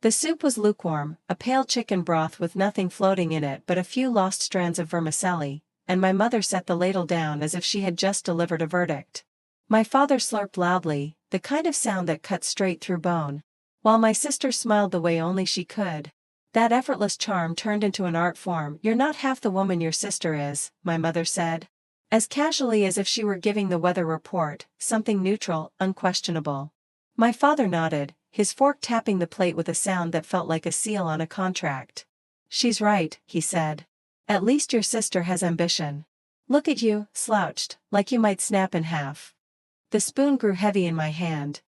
The soup was lukewarm, a pale chicken broth with nothing floating in it but a few lost strands of vermicelli, and my mother set the ladle down as if she had just delivered a verdict. My father slurped loudly, the kind of sound that cut straight through bone, while my sister smiled the way only she could. That effortless charm turned into an art form. "You're not half the woman your sister is," my mother said, as casually as if she were giving the weather report, something neutral, unquestionable. My father nodded, his fork tapping the plate with a sound that felt like a seal on a contract. "She's right," he said. "At least your sister has ambition. Look at you, slouched, like you might snap in half." The spoon grew heavy in my hand.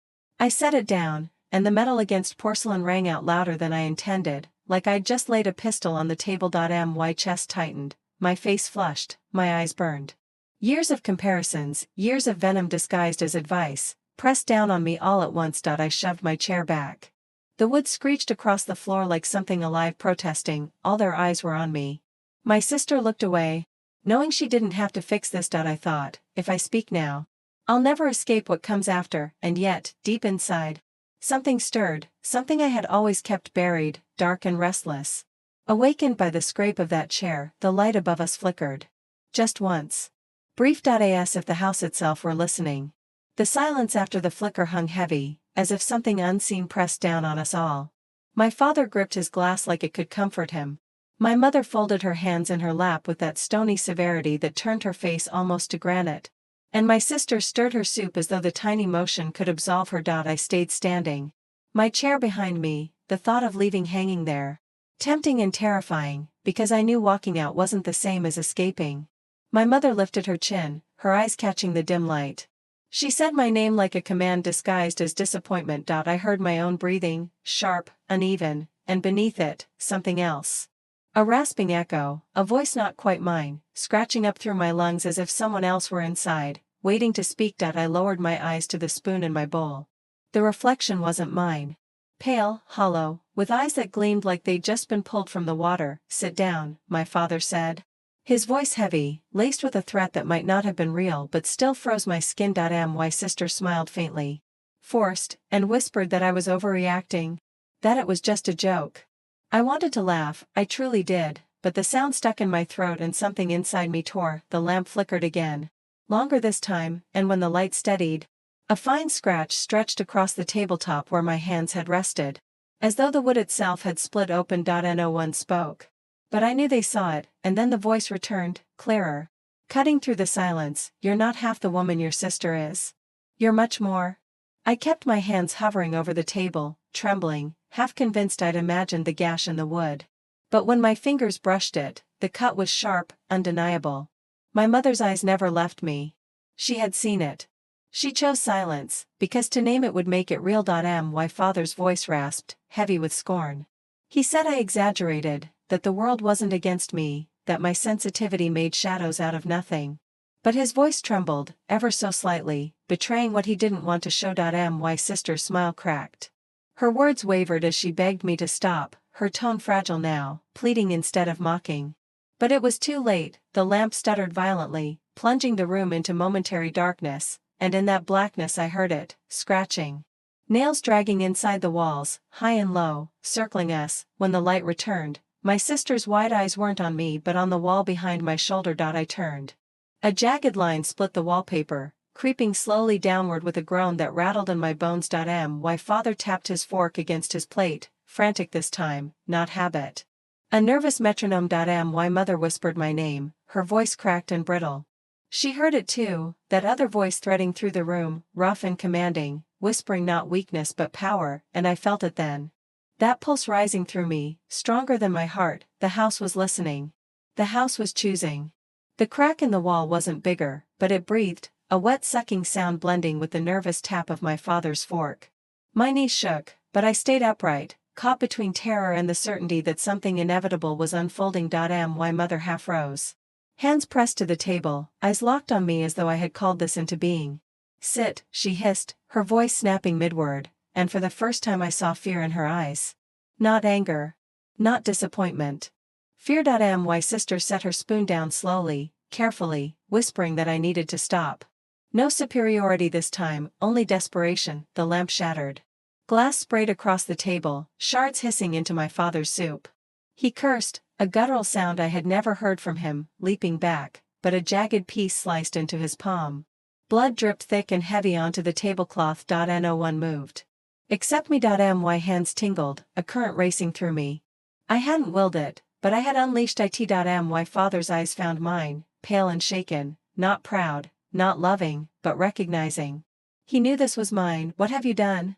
I set it down, and the metal against porcelain rang out louder than I intended, like I'd just laid a pistol on the table. My chest tightened, my face flushed, my eyes burned. Years of comparisons, years of venom disguised as advice, pressed down on me all at once. I shoved my chair back. The wood screeched across the floor like something alive protesting. All their eyes were on me. My sister looked away, knowing she didn't have to fix this. I thought, if I speak now, I'll never escape what comes after, and yet, deep inside, something stirred, something I had always kept buried, dark and restless. Awakened by the scrape of that chair, the light above us flickered. Just once. Brief. As if the house itself were listening. The silence after the flicker hung heavy, as if something unseen pressed down on us all. My father gripped his glass like it could comfort him. My mother folded her hands in her lap with that stony severity that turned her face almost to granite. And my sister stirred her soup as though the tiny motion could absolve her. I stayed standing. My chair behind me, the thought of leaving hanging there. Tempting and terrifying, because I knew walking out wasn't the same as escaping. My mother lifted her chin, her eyes catching the dim light. She said my name like a command disguised as disappointment. I heard my own breathing, sharp, uneven, and beneath it, something else. A rasping echo, a voice not quite mine, scratching up through my lungs as if someone else were inside, waiting to speak. I lowered my eyes to the spoon in my bowl. The reflection wasn't mine. Pale, hollow, with eyes that gleamed like they'd just been pulled from the water. "Sit down," my father said. His voice heavy, laced with a threat that might not have been real but still froze my skin. My sister smiled faintly. Forced, and whispered that I was overreacting. That it was just a joke. I wanted to laugh, I truly did, but the sound stuck in my throat and something inside me tore. The lamp flickered again. Longer this time, and when the light steadied, a fine scratch stretched across the tabletop where my hands had rested. As though the wood itself had split open. No one spoke. But I knew they saw it, and then the voice returned, clearer. Cutting through the silence, "You're not half the woman your sister is. You're much more." I kept my hands hovering over the table, trembling, half convinced I'd imagined the gash in the wood. But when my fingers brushed it, the cut was sharp, undeniable. My mother's eyes never left me. She had seen it. She chose silence, because to name it would make it real. My father's voice rasped, heavy with scorn. He said I exaggerated, that the world wasn't against me, that my sensitivity made shadows out of nothing. But his voice trembled, ever so slightly, betraying what he didn't want to show. My sister's smile cracked. Her words wavered as she begged me to stop, her tone fragile now, pleading instead of mocking. But it was too late. The lamp stuttered violently, plunging the room into momentary darkness, and in that blackness I heard it, scratching. Nails dragging inside the walls, high and low, circling us. When the light returned, my sister's wide eyes weren't on me but on the wall behind my shoulder. I turned. A jagged line split the wallpaper, creeping slowly downward with a groan that rattled in my bones. My father tapped his fork against his plate, frantic this time, not habit. A nervous metronome. My mother whispered my name, her voice cracked and brittle. She heard it too, that other voice threading through the room, rough and commanding, whispering not weakness but power, and I felt it then. That pulse rising through me, stronger than my heart. The house was listening. The house was choosing. The crack in the wall wasn't bigger, but it breathed, a wet sucking sound blending with the nervous tap of my father's fork. My knees shook, but I stayed upright, caught between terror and the certainty that something inevitable was unfolding. My mother half rose. Hands pressed to the table, eyes locked on me as though I had called this into being. "Sit," she hissed, her voice snapping mid-word, and for the first time I saw fear in her eyes. Not anger. Not disappointment. Fear. My sister set her spoon down slowly, carefully, whispering that I needed to stop. No superiority this time, only desperation. The lamp shattered. Glass sprayed across the table, shards hissing into my father's soup. He cursed, a guttural sound I had never heard from him, leaping back, but a jagged piece sliced into his palm. Blood dripped thick and heavy onto the tablecloth. No one moved. Except me. My hands tingled, a current racing through me. I hadn't willed it, but I had unleashed it. My father's eyes found mine, pale and shaken, not proud, not loving, but recognizing. He knew this was mine. What have you done?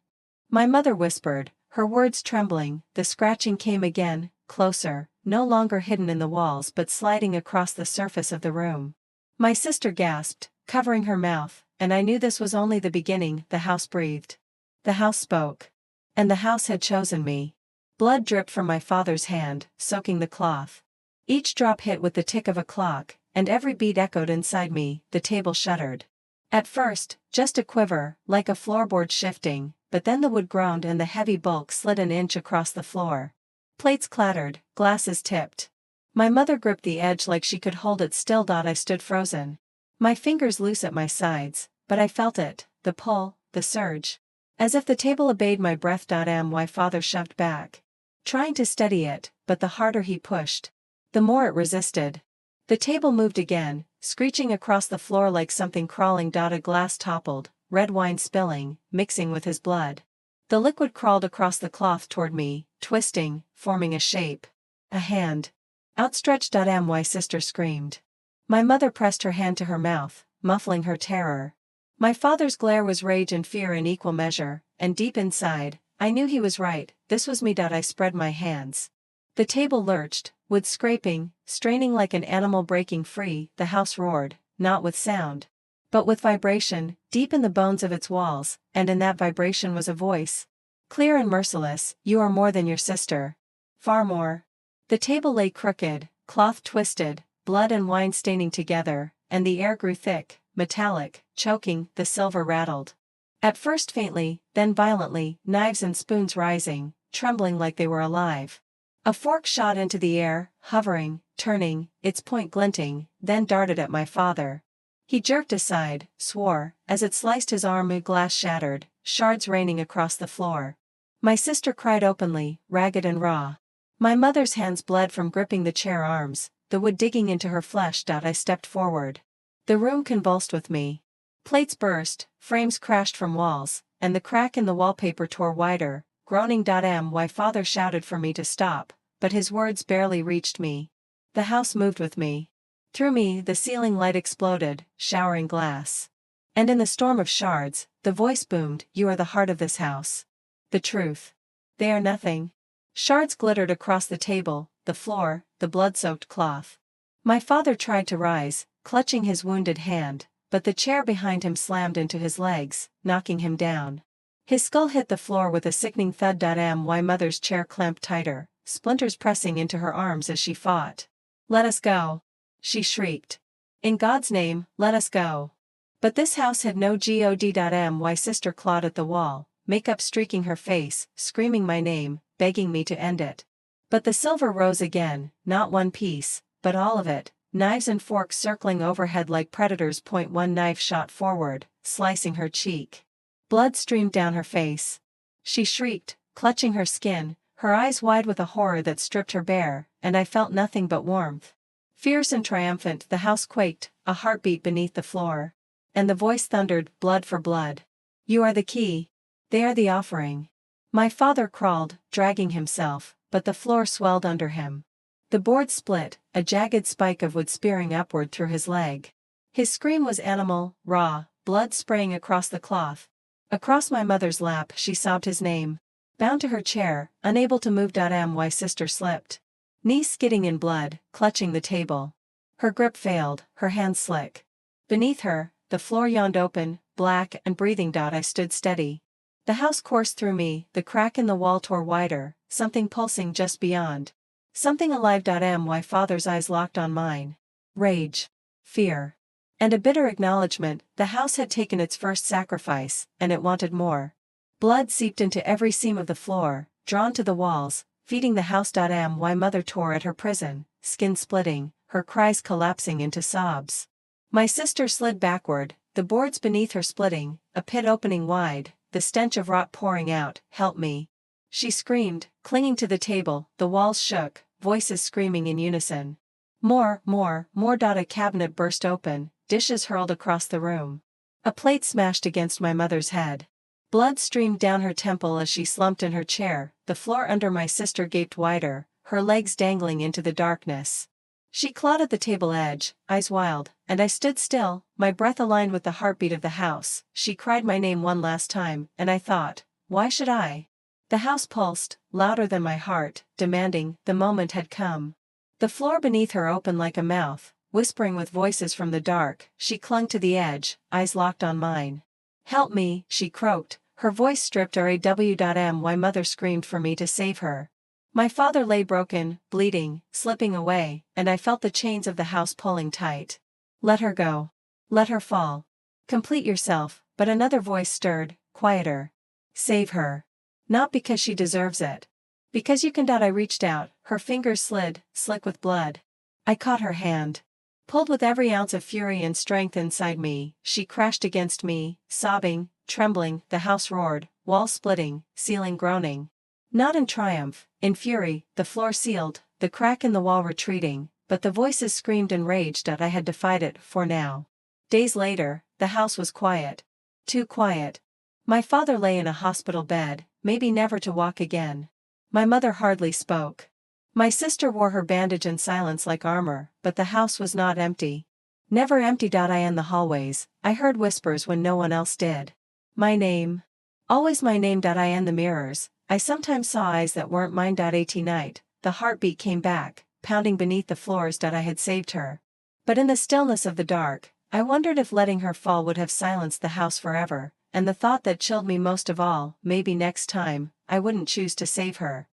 My mother whispered, her words trembling. The scratching came again, closer, no longer hidden in the walls but sliding across the surface of the room. My sister gasped, covering her mouth, and I knew this was only the beginning. The house breathed. The house spoke. And the house had chosen me. Blood dripped from my father's hand, soaking the cloth. Each drop hit with the tick of a clock, and every beat echoed inside me. The table shuddered. At first, just a quiver, like a floorboard shifting, but then the wood groaned and the heavy bulk slid an inch across the floor. Plates clattered, glasses tipped. My mother gripped the edge like she could hold it still. I stood frozen. My fingers loose at my sides, but I felt it, the pull, the surge. As if the table obeyed my breath. My father shoved back, trying to steady it, but the harder he pushed, the more it resisted. The table moved again, screeching across the floor like something crawling. A glass toppled, red wine spilling, mixing with his blood. The liquid crawled across the cloth toward me, twisting, forming a shape. A hand. Outstretched. My sister screamed. My mother pressed her hand to her mouth, muffling her terror. My father's glare was rage and fear in equal measure, and deep inside, I knew he was right. This was me. I spread my hands. The table lurched, wood scraping, straining like an animal breaking free. The house roared, not with sound, but with vibration, deep in the bones of its walls, and in that vibration was a voice. Clear and merciless, you are more than your sister. Far more. The table lay crooked, cloth twisted, blood and wine staining together, and the air grew thick, metallic, choking. The silver rattled. At first faintly, then violently, knives and spoons rising, trembling like they were alive. A fork shot into the air, hovering, turning, its point glinting, then darted at my father. He jerked aside, swore, as it sliced his arm. Glass shattered, shards raining across the floor. My sister cried openly, ragged and raw. My mother's hands bled from gripping the chair arms, the wood digging into her flesh. I stepped forward. The room convulsed with me. Plates burst, frames crashed from walls, and the crack in the wallpaper tore wider, groaning. My father shouted for me to stop, but his words barely reached me. The house moved with me. Through me the ceiling light exploded, showering glass. And in the storm of shards, the voice boomed, you are the heart of this house. The truth. They are nothing. Shards glittered across the table, the floor, the blood-soaked cloth. My father tried to rise, clutching his wounded hand, but the chair behind him slammed into his legs, knocking him down. His skull hit the floor with a sickening thud. My mother's chair clamped tighter, splinters pressing into her arms as she fought. Let us go, she shrieked. In God's name, let us go. But this house had no God. My sister clawed at the wall, makeup streaking her face, screaming my name, begging me to end it. But the silver rose again, not one piece, but all of it, knives and forks circling overhead like predators. One knife shot forward, slicing her cheek. Blood streamed down her face. She shrieked, clutching her skin, her eyes wide with a horror that stripped her bare, and I felt nothing but warmth. Fierce and triumphant, the house quaked, a heartbeat beneath the floor. And the voice thundered, blood for blood. You are the key. They are the offering. My father crawled, dragging himself, but the floor swelled under him. The board split, a jagged spike of wood spearing upward through his leg. His scream was animal, raw, blood spraying across the cloth. Across my mother's lap she sobbed his name. Bound to her chair, unable to move. My sister slipped. Knees skidding in blood, clutching the table. Her grip failed, her hands slick. Beneath her, the floor yawned open, black and breathing. I stood steady. The house coursed through me, the crack in the wall tore wider, something pulsing just beyond. Something alive. My father's eyes locked on mine. Rage. Fear. And a bitter acknowledgement, the house had taken its first sacrifice, and it wanted more. Blood seeped into every seam of the floor, drawn to the walls, feeding the house. My mother tore at her prison, skin splitting, her cries collapsing into sobs. My sister slid backward, the boards beneath her splitting, a pit opening wide, the stench of rot pouring out, "Help me!" She screamed, clinging to the table, the walls shook, voices screaming in unison. More. A cabinet burst open, dishes hurled across the room. A plate smashed against my mother's head. Blood streamed down her temple as she slumped in her chair, the floor under my sister gaped wider, her legs dangling into the darkness. She clawed at the table edge, eyes wild, and I stood still, my breath aligned with the heartbeat of the house. She cried my name one last time, and I thought, why should I? The house pulsed, louder than my heart, demanding, the moment had come. The floor beneath her opened like a mouth, whispering with voices from the dark. She clung to the edge, eyes locked on mine. "Help me," she croaked, her voice stripped. My mother screamed for me to save her. My father lay broken, bleeding, slipping away, and I felt the chains of the house pulling tight. "Let her go. Let her fall. Complete yourself." But another voice stirred, quieter. "Save her. Not because she deserves it. Because you can." I reached out, her fingers slid, slick with blood. I caught her hand. Pulled with every ounce of fury and strength inside me, she crashed against me, sobbing, trembling. The house roared, wall splitting, ceiling groaning. Not in triumph, in fury, the floor sealed, the crack in the wall retreating, but the voices screamed and raged. I had defied it, for now. Days later, the house was quiet. Too quiet. My father lay in a hospital bed, maybe never to walk again. My mother hardly spoke. My sister wore her bandage in silence like armor, but the house was not empty. Never empty. I in the hallways, I heard whispers when no one else did. My name. Always my name. I in the mirrors, I sometimes saw eyes that weren't mine. At night, the heartbeat came back, pounding beneath the floors. I had saved her. But in the stillness of the dark, I wondered if letting her fall would have silenced the house forever, and the thought that chilled me most of all, maybe next time, I wouldn't choose to save her.